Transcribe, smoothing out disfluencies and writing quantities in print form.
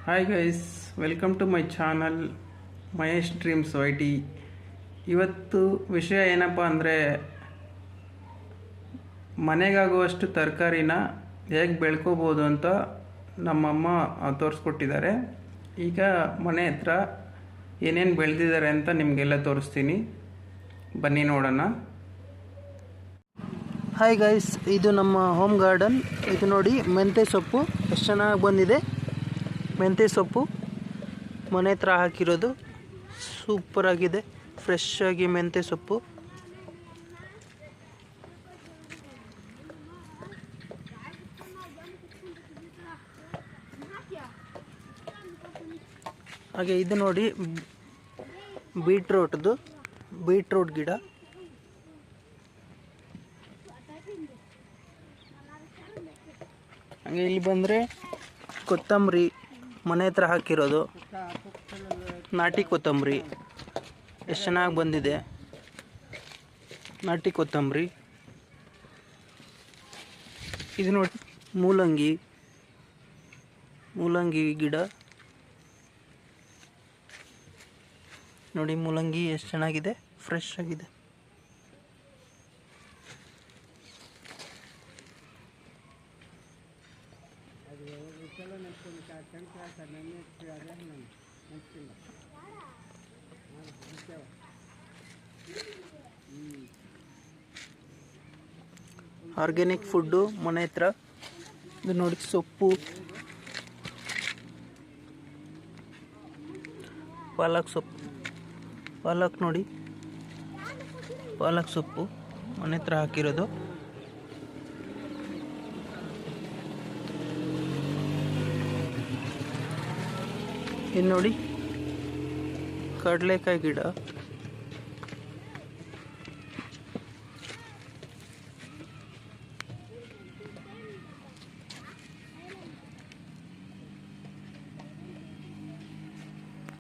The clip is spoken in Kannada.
Hi guys, welcome to my channel Mahesh dreams YT. ಇವತ್ತು ವಿಷಯ ಏನಪ್ಪ ಅಂದರೆ, ಮನೆಗಾಗುವಷ್ಟು ತರಕಾರಿನ ಹೇಗೆ ಬೆಳ್ಕೋಬೋದು ಅಂತ ನಮ್ಮಮ್ಮ ತೋರಿಸ್ಕೊಟ್ಟಿದ್ದಾರೆ. ಈಗ ಮನೆ ಹತ್ರ ಏನೇನು ಬೆಳೆದಿದ್ದಾರೆ ಅಂತ ನಿಮಗೆಲ್ಲ ತೋರಿಸ್ತೀನಿ, ಬನ್ನಿ ನೋಡೋಣ. ಹಾಯ್ ಗೈಸ್, ಇದು ನಮ್ಮ ಹೋಮ್ ಗಾರ್ಡನ್. ಇದು ನೋಡಿ, ಮೆಂತ್ಯ ಸೊಪ್ಪು ಎಷ್ಟು ಚೆನ್ನಾಗಿ ಬಂದಿದೆ. ಮೆಂತ್ಯ ಸೊಪ್ಪು ಮನೆ ಹತ್ರ ಹಾಕಿರೋದು, ಸೂಪರಾಗಿದೆ. ಫ್ರೆಶ್ ಆಗಿ ಮೆಂತ್ಯ ಸೊಪ್ಪು. ಹಾಗೆ ಇದು ನೋಡಿ, ಬೀಟ್ರೂಟ್ ಗಿಡ. ಹಾಗೆ ಇಲ್ಲಿ ಬಂದರೆ ಕೊತ್ತಂಬರಿ ಮನೆ ಹತ್ರ ಹಾಕಿರೋದು, ನಾಟಿ ಕೊತ್ತಂಬರಿ ಎಷ್ಟು ಚೆನ್ನಾಗಿ ಬಂದಿದೆ. ನಾಟಿ ಕೊತ್ತಂಬರಿ. ಇದು ನೋಡಿ, ಮೂಲಂಗಿ ಗಿಡ ನೋಡಿ. ಮೂಲಂಗಿ ಎಷ್ಟು ಚೆನ್ನಾಗಿದೆ, ಫ್ರೆಶ್ ಆಗಿದೆ. ಆರ್ಗ್ಯಾನಿಕ್ ಫುಡ್ಡು ಮನೆ ಹತ್ರ. ಇದು ನೋಡಿ, ಸೊಪ್ಪು, ಪಾಲಕ್ ನೋಡಿ, ಪಾಲಕ್ ಸೊಪ್ಪು ಮನೆ ಹತ್ರ ಹಾಕಿರೋದು. ಇದು ನೋಡಿ, ಕಡಲೆಕಾಯಿ ಗಿಡ.